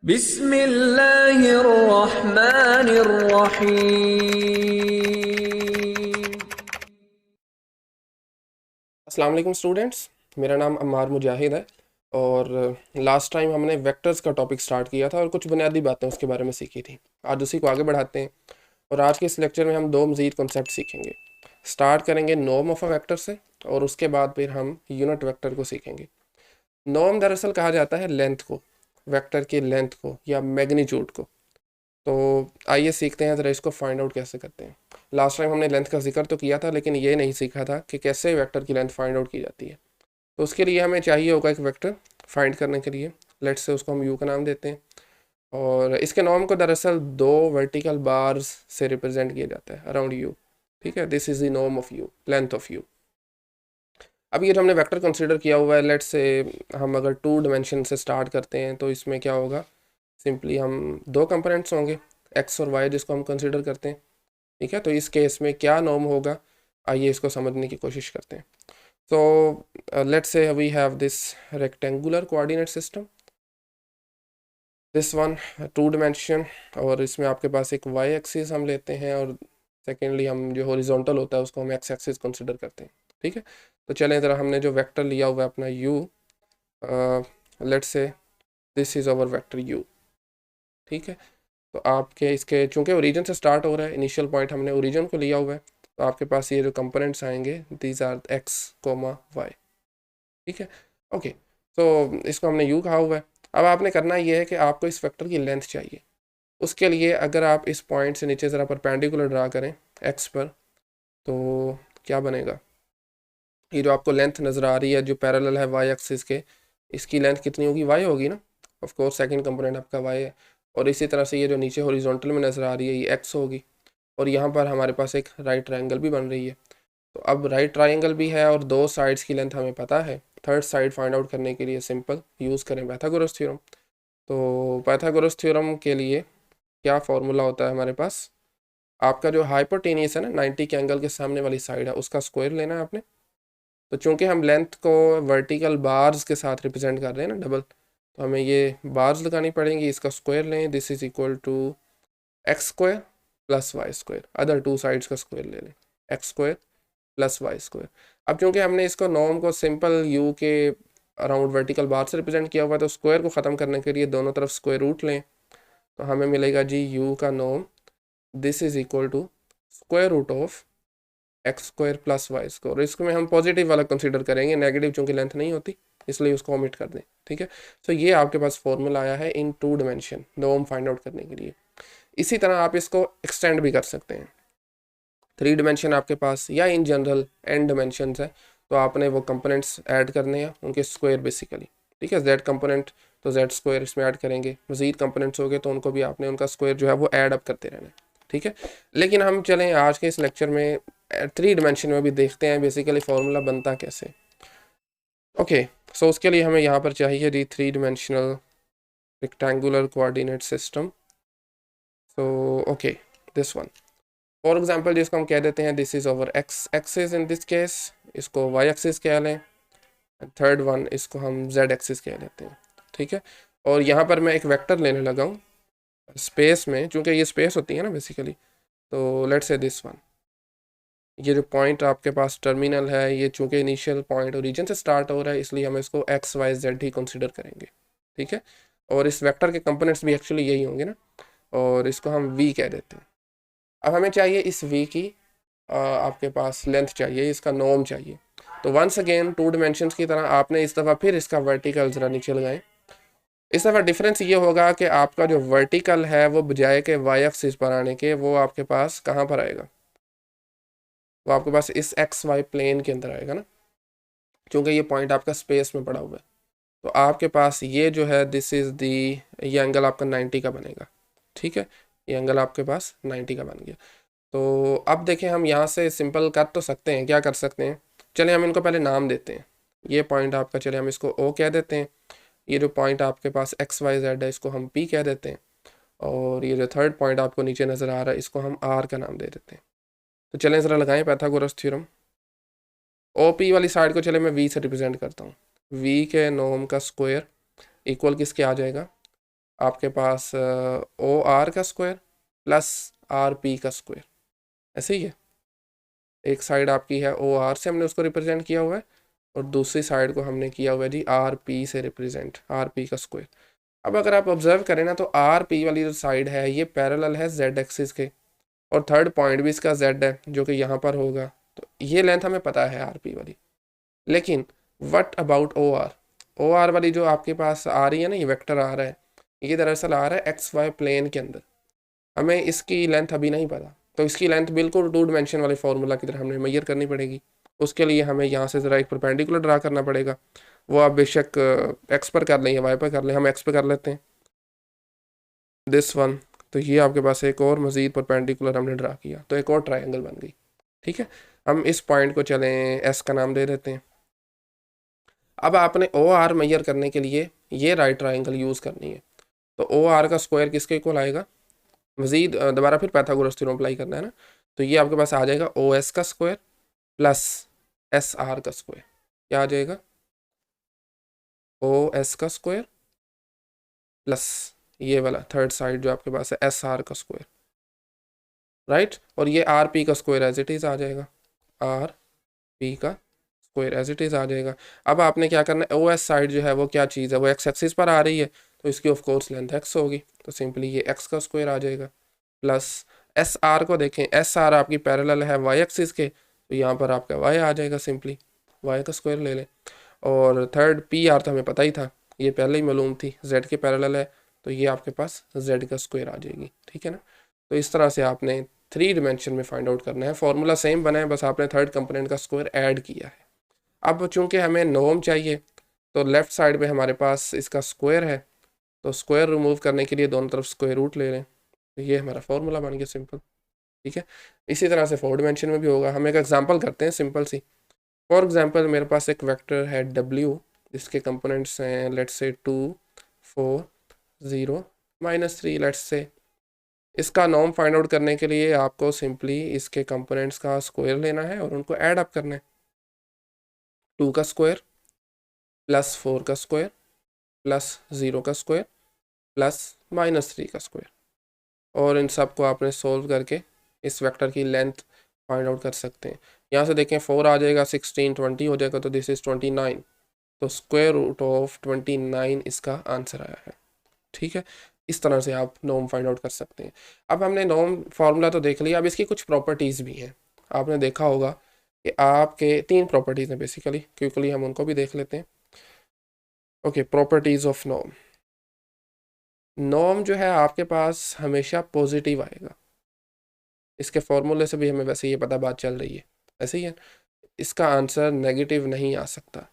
बिस्मिल्लाहिर्रहमानिर्रहीम। अस्सलाम वालेकुम स्टूडेंट्स। मेरा नाम अम्मार मुजाहिद है और लास्ट टाइम हमने वेक्टर्स का टॉपिक स्टार्ट किया था और कुछ बुनियादी बातें उसके बारे में सीखी थी। आज उसी को आगे बढ़ाते हैं और आज के इस लेक्चर में हम दो मज़ीद कॉन्सेप्ट सीखेंगे। स्टार्ट करेंगे नॉर्म ऑफ अ वेक्टर से और उसके बाद फिर हम यूनिट वेक्टर को सीखेंगे। नॉर्म दरअसल कहा जाता है लेंथ को, वेक्टर की लेंथ को या मैग्नीट्यूड को। तो आइए सीखते हैं ज़रा इसको फाइंड आउट कैसे करते हैं। लास्ट टाइम हमने लेंथ का जिक्र तो किया था लेकिन ये नहीं सीखा था कि कैसे वेक्टर की लेंथ फाइंड आउट की जाती है। तो उसके लिए हमें चाहिए होगा एक वेक्टर फाइंड करने के लिए। लेट्स से उसको हम यू का नाम देते हैं और इसके नॉर्म को दरअसल दो वर्टिकल बार्स से रिप्रेजेंट किया जाता है अराउंड यू। ठीक है, this is the norm of you, length of you. अब ये जो हमने वेक्टर कंसीडर किया हुआ है, लेट्स से हम अगर टू डिमेंशन से स्टार्ट करते हैं तो इसमें क्या होगा, सिंपली हम दो कंपोनेंट्स होंगे एक्स और वाई जिसको हम कंसीडर करते हैं। ठीक है, तो इस केस में क्या नॉर्म होगा, आइए इसको समझने की कोशिश करते हैं। तो let's say we have this rectangular coordinate system, this one two dimension, और इसमें आपके पास एक वाई एक्सिस हम लेते हैं और सेकेंडली हम जो हॉरिजॉन्टल होता है उसको हम एक्स एक्सिस कंसिडर करते हैं। ठीक है, तो चलें ज़रा, हमने जो वेक्टर लिया हुआ है अपना u, let's say this is our vector u. ठीक है, तो आपके इसके चूँकि ओरिजिन से स्टार्ट हो रहा है, इनिशियल पॉइंट हमने ओरिजिन को लिया हुआ है, तो आपके पास ये जो कंपोनेंट्स आएंगे these are x comma y. ठीक है, ओके, तो इसको हमने यू कहा हुआ है। अब आपने करना ये है कि आपको इस वेक्टर की लेंथ चाहिए। उसके लिए अगर आप इस पॉइंट से नीचे ज़रा परपेंडिकुलर ड्रा करें एक्स पर, तो क्या बनेगा, ये जो आपको लेंथ नज़र आ रही है जो पैरेलल है वाई एक्सिस के, इसकी लेंथ कितनी होगी, वाई होगी ना। ऑफ कोर्स सेकंड कंपोनेंट आपका वाई है। और इसी तरह से ये जो नीचे हॉरिजॉन्टल में नज़र आ रही है ये एक्स होगी। और यहाँ पर हमारे पास एक राइट ट्रायंगल भी बन रही है। तो अब राइट ट्रायंगल भी है और दो साइड्स की लेंथ हमें पता है। थर्ड साइड फाइंड आउट करने के लिए सिंपल यूज़ करें पाइथागोरस थ्योरम। तो पाइथागोरस थ्योरम के लिए क्या फॉर्मूला होता है हमारे पास, आपका जो हाइपोटेनियस है ना 90 के एंगल के सामने वाली साइड है उसका स्क्वायर लेना है आपने। तो चूंकि हम लेंथ को वर्टिकल बार्स के साथ रिप्रेजेंट कर रहे हैं ना डबल, तो हमें ये बार्स लगानी पड़ेंगी, इसका स्क्वायर लें, this is equal to x square plus y square, other two sides का स्क्वायर ले लें, x square plus y square. अब चूंकि हमने इसको नॉर्म को सिंपल यू के अराउंड वर्टिकल बार से रिप्रेजेंट किया हुआ है, तो स्क्वायर को ख़त्म करने के लिए दोनों तरफ स्क्वायर रूट लें, तो हमें मिलेगा जी यू का norm this is equal to square root of x square plus y square. इसको में हम पॉजिटिव वाला कंसीडर करेंगे, नेगेटिव चूंकि लेंथ नहीं होती इसलिए उसको ओमिट कर दें। ठीक है, तो ये आपके पास फॉर्मूला आया है in two dimension norm find out करने के लिए। इसी तरह आप इसको एक्सटेंड भी कर सकते हैं, थ्री डिमेंशन आपके पास या इन जनरल एन डिमेंशन है, तो आपने वो कंपोनेंट्स ऐड करने हैं उनके स्क्वायर बेसिकली। ठीक है, जेड कंपोनेंट तो जेड स्क्वायर इसमें ऐड करेंगे, मजीद कंपोनेंट्स हो गए तो उनको भी आपने उनका स्क्वायर जो है वो ऐड अप करते रहना है। ठीक है, लेकिन हम चलें आज के इस लेक्चर में थ्री डिमेंशन में भी देखते हैं बेसिकली फॉर्मूला बनता कैसे। ओके, सो उसके लिए हमें यहाँ पर चाहिए the three dimensional rectangular coordinate system. So okay, this one for example जिसको हम कह देते हैं this is our x axis in this case, इसको वाई एक्सिस कह लें, थर्ड वन इसको हम जेड एक्सिस कह लेते हैं। ठीक है, और यहाँ पर मैं एक वेक्टर लेने लगा हूँ स्पेस में, चूँकि ये स्पेस होती है ना बेसिकली, तो लेट्स से दिस वन, ये जो पॉइंट आपके पास टर्मिनल है ये चूँकि इनिशियल पॉइंट ओरिजिन से स्टार्ट हो रहा है इसलिए हम इसको एक्स वाई जेड ही कंसिडर करेंगे। ठीक है, और इस वेक्टर के कंपोनेंट्स भी एक्चुअली यही होंगे ना, और इसको हम वी कह देते हैं। अब हमें चाहिए इस वी की आपके पास लेंथ चाहिए, इसका नॉर्म चाहिए। तो वंस अगेन टू डिमेंशंस की तरह आपने इस दफ़ा फिर इसका वर्टिकल ज़रा नीचे लगाएं। इस दफ़ा डिफरेंस ये होगा कि आपका जो वर्टिकल है वो बजाय के वाई एक्सिस पर आने के वो आपके पास कहाँ पर आएगा, वो आपके पास इस एक्स वाई प्लेन के अंदर आएगा ना, क्योंकि ये पॉइंट आपका स्पेस में पड़ा हुआ है। तो आपके पास ये जो है दिस इज़ दी, ये एंगल आपका 90 का बनेगा। ठीक है, ये एंगल आपके पास 90 का बन गया। तो अब देखें हम यहाँ से सिंपल कर तो सकते हैं, क्या कर सकते हैं, चलिए हम इनको पहले नाम देते हैं। ये पॉइंट आपका, चलिए हम इसको ओ कह देते हैं, ये जो पॉइंट आपके पास एक्स वाई जेड है इसको हम पी कह देते हैं, और ये जो थर्ड पॉइंट आपको नीचे नज़र आ रहा है इसको हम आर का नाम दे देते हैं। तो चलें ज़रा लगाएं पाइथागोरस थ्योरम। ओ पी वाली साइड को चले मैं वी से रिप्रेजेंट करता हूँ, वी के नॉर्म का स्क्वायर इक्वल किसके आ जाएगा, आपके पास ओ आर का स्क्वायर प्लस आर पी का स्क्वायर, ऐसे ही है। एक साइड आपकी है ओ आर से हमने उसको रिप्रेजेंट किया हुआ है और दूसरी साइड को हमने किया हुआ है जी आर पी से रिप्रेजेंट, आर पी का स्क्वायर। अब अगर आप ऑब्जर्व करें ना तो आर पी वाली जो साइड है ये पैरेलल है जेड एक्सिस के, और थर्ड पॉइंट भी इसका जेड है जो कि यहाँ पर होगा। तो ये लेंथ हमें पता है आर पी वाली। लेकिन what about O R, O R वाली जो आपके पास आ रही है ना, ये वेक्टर आ रहा है, ये दरअसल आ रहा है एक्स वाई प्लेन के अंदर। हमें इसकी लेंथ अभी नहीं पता, तो इसकी लेंथ बिल्कुल टू डिमेंशन वाले फॉर्मूला की तरह हमें मेजर करनी पड़ेगी। उसके लिए हमें यहाँ से ज़रा एक परपेंडिकुलर ड्रा करना पड़ेगा। वो आप बेशक एक्स पर कर लें या वाई पर कर लें, हम एक्स पर कर लेते हैं दिस वन। तो ये आपके पास एक और मज़ीद परपेंडिकुलर हमने ड्रा किया, तो एक और ट्राइंगल बन गई। ठीक है, हम इस पॉइंट को चलें एस का नाम दे देते हैं। अब आपने ओ आर मेजर करने के लिए ये राइट ट्राइंगल यूज़ करनी है। तो ओ आर का स्क्वायर किसके इक्वल आएगा, मज़ीद दोबारा फिर पाइथागोरस थ्योरम अप्लाई करना है ना, तो ये आपके पास आ जाएगा ओ एस का स्क्वायर प्लस एस आर का स्क्वायर। क्या आ जाएगा, ओ एस का स्क्वायर प्लस ये वाला थर्ड साइड जो आपके पास है एस आर का स्क्वायर, राइट। और ये आर पी का स्क्वायर एज इट इज़ आ जाएगा, आर पी का स्क्वायर एज इट इज़ आ जाएगा। अब आपने क्या करना है, ओ एस साइड जो है वो क्या चीज़ है, वो एक्स एक्सिस पर आ रही है, तो इसकी ऑफ कोर्स लेंथ एक्स होगी, तो सिंपली ये एक्स का स्क्वायर आ जाएगा। प्लस एस आर को देखें, एस आर आपकी पैरेलल है वाई एक्सिस के, तो यहाँ पर आपका वाई आ जाएगा, सिंपली वाई का स्क्वायर ले लें। और थर्ड पी आर तो हमें पता ही था, ये पहले ही मालूम थी, जेड के पैरेलल है, तो ये आपके पास जेड का स्क्वायर आ जाएगी। ठीक है ना, तो इस तरह से आपने 3 डिमेंशन में फाइंड आउट करना है। फॉर्मूला सेम बना है, बस आपने थर्ड कंपोनेंट का स्क्वायर ऐड किया है। अब चूंकि हमें नॉर्म चाहिए, तो लेफ्ट साइड में हमारे पास इसका स्क्वायर है, तो स्क्वायर रिमूव करने के लिए दोनों तरफ स्क्वायर रूट ले लें, तो ये हमारा फॉर्मूला बन गया सिंपल। ठीक है, इसी तरह से 4 डिमेंशन में भी होगा। हम एक एग्जांपल करते हैं सिंपल सी। फॉर एग्जांपल मेरे पास एक वेक्टर है W, जिसके कंपोनेंट्स हैं लेट्स से 2 4 0 -3 लेट्स से। इसका नॉर्म फाइंड आउट करने के लिए आपको सिंपली इसके कंपोनेंट्स का स्क्वायर लेना है और उनको ऐड अप करना है। 2 का स्क्वायर प्लस 4 का स्क्वायर प्लस 0 का स्क्वायर प्लस -3 का स्क्वायर, और इन सब को आपने सोल्व करके इस वेक्टर की लेंथ फाइंड आउट कर सकते हैं। यहाँ से देखें 4 आ जाएगा, 16 20 हो जाएगा, तो दिस इज़ 29, तो स्क्वायर रूट ऑफ 29 इसका आंसर आया है। ठीक है, इस तरह से आप नॉर्म फाइंड आउट कर सकते हैं। अब हमने नॉर्म फार्मूला तो देख लिया, अब इसकी कुछ प्रॉपर्टीज़ भी हैं। आपने देखा होगा कि आपके 3 प्रॉपर्टीज़ हैं बेसिकली, क्विकली हम उनको भी देख लेते हैं। Okay, properties of norm. Norm जो है आपके पास हमेशा पॉजिटिव आएगा, इसके फॉर्मूले से भी हमें वैसे ये पता बात चल रही है, ऐसे ही है। इसका आंसर नेगेटिव नहीं आ सकता।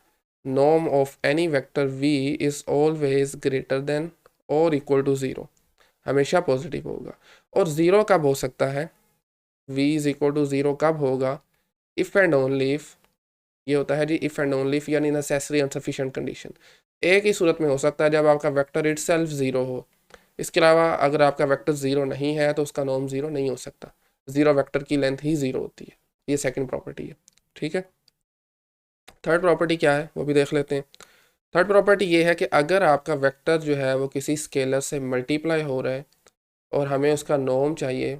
Norm of any vector v is always greater than और इक्वल टू 0, हमेशा पॉजिटिव होगा। और 0 कब हो सकता है, v इज़ इक्वल टू 0 कब होगा, इफ़ एंड ओनली इफ़, ये होता है जी इफ़ एंड ओनली इफ़, यानी नेसेसरी अनसफिशिएंट कंडीशन। एक ही सूरत में हो सकता है, जब आपका वेक्टर इटसेल्फ 0 हो। इसके अलावा अगर आपका वेक्टर 0 नहीं है तो उसका नॉर्म 0 नहीं हो सकता। 0 वेक्टर की लेंथ ही 0 होती है, ये सेकंड प्रॉपर्टी है। ठीक है, थर्ड प्रॉपर्टी क्या है वो भी देख लेते हैं। थर्ड प्रॉपर्टी ये है कि अगर आपका वेक्टर जो है वो किसी स्केलर से मल्टीप्लाई हो रहा है और हमें उसका नॉर्म चाहिए,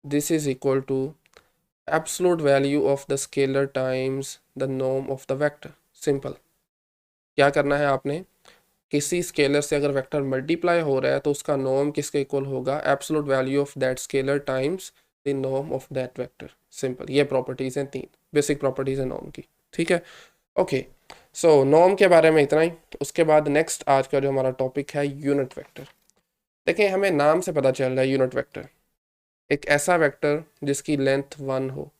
this is equal to absolute value of the scalar times the norm of the vector. Simple, क्या करना है आपने, किसी स्केलर से अगर वेक्टर मल्टीप्लाई हो रहा है तो उसका नॉर्म किसके इक्वल होगा, absolute value of that scalar times the norm of that vector. Simple, ये प्रॉपर्टीज़ हैं 3 बेसिक प्रॉपर्टीज़ हैं नॉर्म की। ठीक है, ओके, सो नॉर्म के बारे में इतना ही। उसके बाद नेक्स्ट आज का जो हमारा टॉपिक है यूनिट वेक्टर। देखें, हमें नाम से पता चल रहा है यूनिट वेक्टर, एक ऐसा वेक्टर जिसकी लेंथ 1 हो।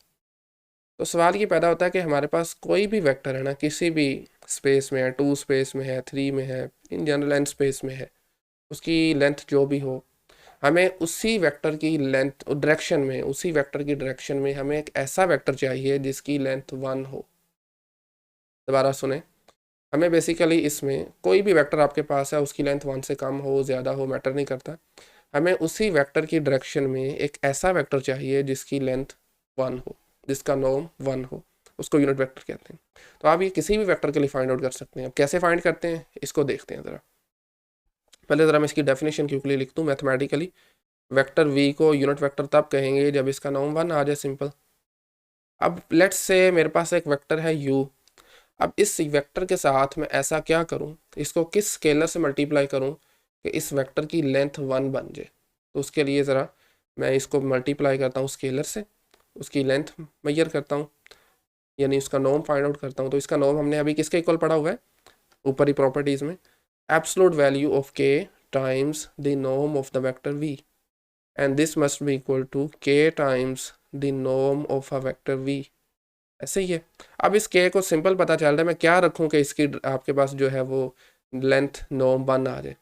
तो सवाल ये पैदा होता है कि हमारे पास कोई भी वेक्टर है ना, किसी भी स्पेस में है, 2 स्पेस में है, 3 में है, इन जनरल एन स्पेस में है, उसकी लेंथ जो भी हो, हमें उसी वेक्टर की लेंथ डायरेक्शन में, उसी वेक्टर की डायरेक्शन में हमें एक ऐसा वेक्टर चाहिए जिसकी लेंथ 1 हो। दोबारा सुने, हमें बेसिकली इसमें कोई भी वेक्टर आपके पास है, उसकी लेंथ 1 से कम हो ज़्यादा हो मैटर नहीं करता, हमें उसी वेक्टर की डायरेक्शन में एक ऐसा वेक्टर चाहिए जिसकी लेंथ 1 हो, जिसका नॉर्म 1 हो, उसको यूनिट वेक्टर कहते हैं। तो आप ये किसी भी वेक्टर के लिए फाइंड आउट कर सकते हैं। अब कैसे फाइंड करते हैं इसको देखते हैं ज़रा। पहले ज़रा मैं इसकी डेफिनेशन क्विकली लिख दूँ मैथमेटिकली। वेक्टर v को यूनिट वेक्टर तब कहेंगे जब इसका नॉर्म 1 आ जाए, सिंपल। अब लेट्स से मेरे पास एक वेक्टर है u। अब इस वेक्टर के साथ मैं ऐसा क्या करूं, इसको किस स्केलर से मल्टीप्लाई करूं कि इस वेक्टर की लेंथ 1 बन जाए। तो उसके लिए ज़रा मैं इसको मल्टीप्लाई करता हूं स्केलर से, उसकी लेंथ मेजर करता हूं, यानी उसका नॉर्म फाइंड आउट करता हूं। तो इसका नॉर्म हमने अभी किसके इक्वल पढ़ा हुआ है, ऊपरी प्रॉपर्टीज़ में, absolute value of k times the norm of the vector v, and this must be equal to k times the norm of a vector v। ऐसे ही है। अब इस k को सिंपल पता चल रहा है, मैं क्या रखूं कि इसकी आपके पास जो है वो लेंथ नॉर्म 1 आ जाए।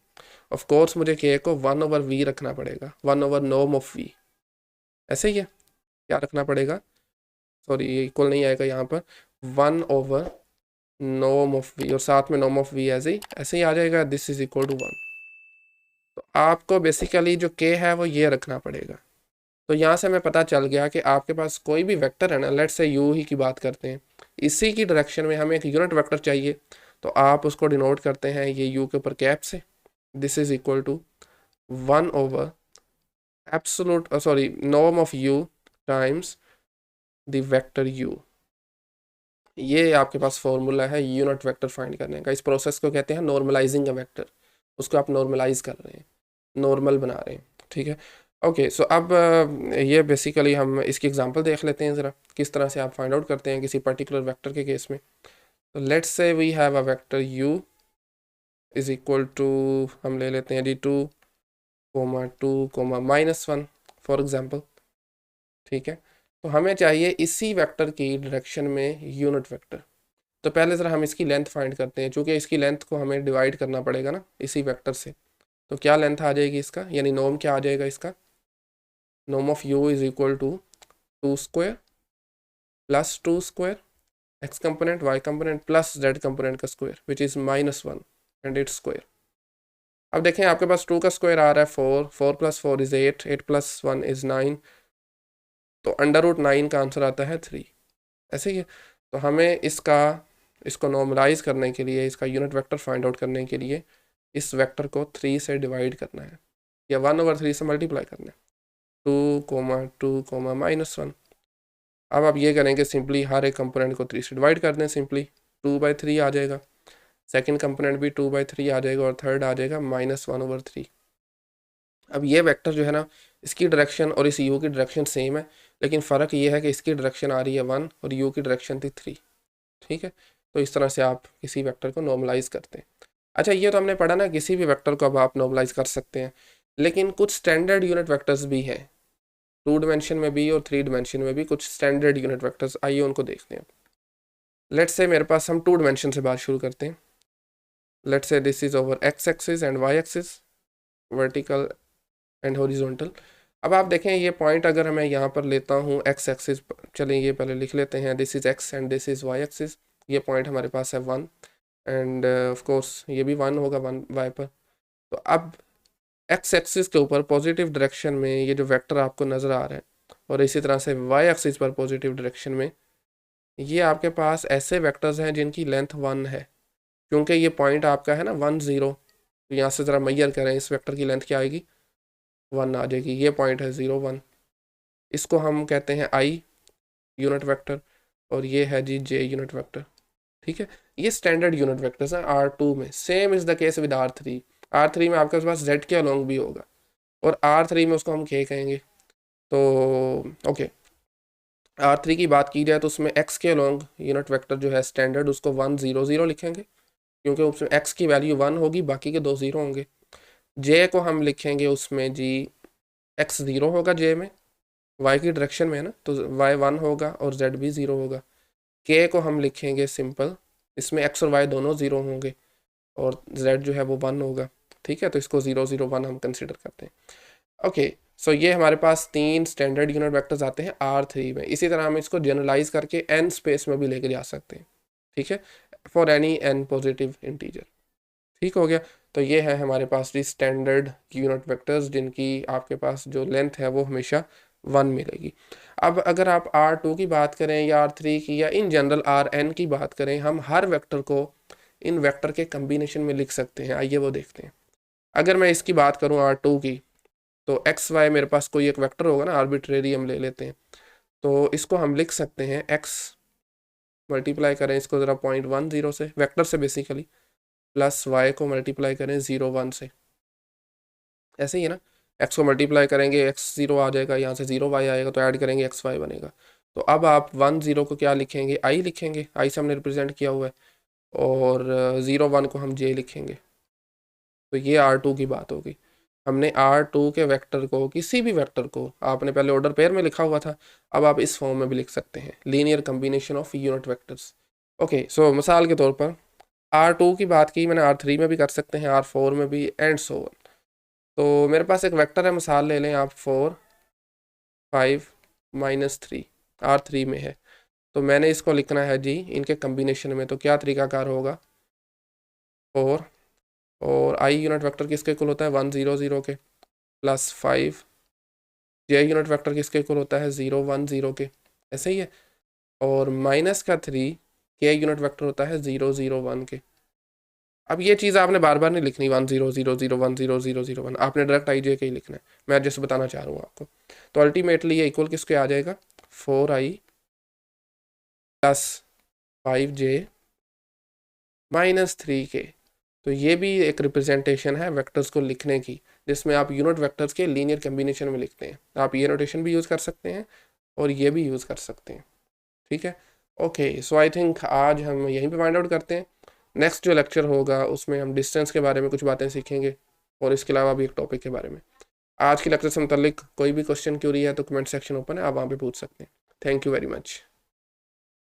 ऑफ कोर्स मुझे k को 1/v रखना पड़ेगा, 1/नॉर्म ऑफ v। ऐसे ही है, क्या रखना पड़ेगा, सॉरी ये इक्वल नहीं आएगा यहाँ पर, 1/नॉर्म ऑफ v, और साथ में नॉर्म ऑफ v ऐसे ही आ जाएगा, दिस इज इक्वल टू 1। तो आपको बेसिकली जो k है वो ये रखना पड़ेगा। तो यहाँ से हमें पता चल गया कि आपके पास कोई भी वेक्टर है ना, लेट्स से u ही की बात करते हैं, इसी की डायरेक्शन में हमें एक यूनिट वेक्टर चाहिए, तो आप उसको डिनोट करते हैं ये u के ऊपर कैप से। This is equal to 1 absolute sorry norm of u times the vector u। ये आपके पास फॉर्मूला है यूनिट वेक्टर फाइंड करने का। इस प्रोसेस को कहते हैं नॉर्मलाइजिंग अ वेक्टर। उसको आप नॉर्मलाइज कर रहे हैं, नॉर्मल बना रहे हैं, ठीक है। ओके सो अब ये बेसिकली हम इसकी एग्जांपल देख लेते हैं ज़रा, किस तरह से आप फाइंड आउट करते हैं किसी पर्टिकुलर वेक्टर के केस में। तो let's say we have a vector u is equal to, हम ले लेते हैं जी 2,2,-1 फॉर एग्जांपल, ठीक है। तो हमें चाहिए इसी वेक्टर की डायरेक्शन में यूनिट वेक्टर। तो पहले ज़रा हम इसकी लेंथ फाइंड करते हैं, चूँकि इसकी लेंथ को हमें डिवाइड करना पड़ेगा ना इसी वेक्टर से। तो क्या लेंथ आ जाएगी इसका, यानी नॉर्म क्या आ जाएगा इसका, norm of u is equal to 2 square plus 2 square x component y component plus z component का square which is -1 and its square. अब देखें आपके पास 2 का स्क्वायर आ रहा है 4, 4 + 4 इज़ 8, 8 + 1 इज़ 9, तो √9 का आंसर आता है 3। ऐसे ही है। तो हमें इसको नॉर्मलाइज करने के लिए, इसका यूनिट वेक्टर फाइंड आउट करने के लिए इस वेक्टर को 3 से डिवाइड करना है या 1/3 से मल्टीप्लाई करना है, 2,2,-1। अब आप ये करेंगे सिंपली हर एक कंपोनेंट को 3 से डिवाइड कर दें, सिंपली 2/3 आ जाएगा, सेकंड कंपोनेंट भी 2/3 आ जाएगा और थर्ड आ जाएगा -1/3। अब ये वेक्टर जो है ना, इसकी डायरेक्शन और इस u की डायरेक्शन सेम है, लेकिन फ़र्क ये है कि इसकी डायरेक्शन आ रही है 1 और u की डायरेक्शन थी 3, ठीक है। तो इस तरह से आप किसी वेक्टर को नॉर्मलाइज करते हैं। अच्छा ये तो हमने पढ़ा ना, किसी भी वेक्टर को अब आप नॉर्मलाइज कर सकते हैं, लेकिन कुछ स्टैंडर्ड यूनिट वेक्टर्स भी हैं, 2 डायमेंशन में भी और 3 डायमेंशन में भी कुछ स्टैंडर्ड यूनिट वेक्टर्स, आइए उनको देखते हैं। लेट्स से मेरे पास, हम 2 डायमेंशन से बात शुरू करते हैं। Let's say this is over x axis and y axis, vertical and horizontal. अब आप देखें ये पॉइंट अगर मैं यहाँ पर लेता हूँ x एक्सिस, चलें ये पहले लिख लेते हैं, this is x and this is y axis. ये पॉइंट हमारे पास है 1 एंड ऑफ कोर्स ये भी 1 होगा 1 y पर। तो अब x एक्सिस के ऊपर पॉजिटिव डायरेक्शन में ये जो वेक्टर आपको नज़र आ रहा है, और इसी तरह से y एक्सिस पर पॉजिटिव डायरेक्शन में ये आपके पास ऐसे वेक्टर्स हैं जिनकी लेंथ 1 है। क्योंकि ये पॉइंट आपका है ना 1 0, तो यहाँ से ज़रा मैयर करें, इस वेक्टर की लेंथ क्या आएगी, 1 आ जाएगी। ये पॉइंट है 0 1, इसको हम कहते हैं i यूनिट वेक्टर, और ये है जी j यूनिट वेक्टर, ठीक है। ये स्टैंडर्ड यूनिट वेक्टर्स हैं R2 में। Same is the case with R3। R3 में आपके पास z के अलोंग भी होगा, और R3 में उसको हम k कहेंगे। तो ओके, R3 की बात की जाए तो उसमें x के अलोंग यूनिट वेक्टर जो है स्टैंडर्ड, उसको 1 0 0 लिखेंगे, क्योंकि उसमें x की वैल्यू 1 होगी, बाकी के 2 0 होंगे। j को हम लिखेंगे उसमें जी x 0 होगा j में, y की डायरेक्शन में है ना, तो y 1 होगा और z भी 0 होगा। k को हम लिखेंगे सिंपल, इसमें x और y दोनों 0 होंगे और z जो है वो 1 होगा, ठीक है। तो इसको 0 0 1 हम कंसिडर करते हैं। ओके सो ये हमारे पास 3 स्टैंडर्ड यूनिट वेक्टर्स आते हैं R3 में। इसी तरह हम इसको जनरलाइज करके n स्पेस में भी लेके जा सकते हैं, ठीक है, for any n positive integer. ठीक हो गया। तो ये है हमारे पास जी स्टैंडर्ड यूनिट वेक्टर्स जिनकी आपके पास जो लेंथ है वो हमेशा 1 मिलेगी। अब अगर आप R2 की बात करें या R3 की या इन जनरल Rn की बात करें, हम हर वेक्टर को इन वेक्टर के कम्बिनेशन में लिख सकते हैं। आइए वो देखते हैं। अगर मैं इसकी बात करूँ R2 की, तो एक्स वाई मेरे पास कोई एक वेक्टर होगा ना, आर्बिट्रेरी हम ले लेते हैं, तो इसको हम लिख सकते हैं एक्स मल्टीप्लाई करें इसको ज़रा 0.10 से, वेक्टर से बेसिकली, प्लस वाई को मल्टीप्लाई करें 0.1 से, ऐसे ही है ना। एक्स को मल्टीप्लाई करेंगे एक्स 0 आ जाएगा, यहाँ से 0 y आएगा, तो ऐड करेंगे एक्स वाई बनेगा। तो अब आप 1 0 को क्या लिखेंगे, आई लिखेंगे, आई से हमने रिप्रेजेंट किया हुआ है, और 0 1 को हम जे लिखेंगे। तो ये R2 की बात होगी। हमने R2 के वेक्टर को, किसी भी वेक्टर को, आपने पहले ऑर्डर पेयर में लिखा हुआ था, अब आप इस फॉर्म में भी लिख सकते हैं, linear combination of unit vectors. Okay, so मिसाल के तौर पर R2 की बात की मैंने, R3 में भी कर सकते हैं, R4 में भी, एंड सो ऑन। तो मेरे पास एक वेक्टर है, मिसाल ले लें आप 4 5 -3, R3 में है, तो मैंने इसको लिखना है जी इनके कम्बिनेशन में। तो क्या तरीकाकार होगा, 4 और आई यूनिट वेक्टर किसके इक्वल होता है 1 0 0 के, प्लस 5 जे यूनिट वेक्टर किसके इक्वल होता है 0 1 0 के, ऐसे ही है, और माइनस का 3 के यूनिट वेक्टर होता है 0 0 1 के। अब ये चीज़ आपने बार बार नहीं लिखनी 1 0 0 0 1 0 0 0 1, आपने डायरेक्ट आई जे के ही लिखना है, मैं जैसे बताना चाह रहा हूँ आपको। तो अल्टीमेटली ये इक्वल किसके आ जाएगा, 4i प्लस 5j -3k। तो ये भी एक रिप्रेजेंटेशन है वेक्टर्स को लिखने की, जिसमें आप यूनिट वेक्टर्स के लीनियर कम्बिनेशन में लिखते हैं। आप ये नोटेशन भी यूज़ कर सकते हैं और ये भी यूज़ कर सकते हैं, ठीक है। ओके, सो आई थिंक आज हम यहीं पे फाइंड आउट करते हैं। नेक्स्ट जो लेक्चर होगा उसमें हम डिस्टेंस के बारे में कुछ बातें सीखेंगे, और इसके अलावा भी एक टॉपिक के बारे में। आज के लेक्चर से मुतल्लिक कोई भी क्वेश्चन क्यूरी है तो कमेंट सेक्शन ओपन है, आप वहाँ पे पूछ सकते हैं। Thank you very much.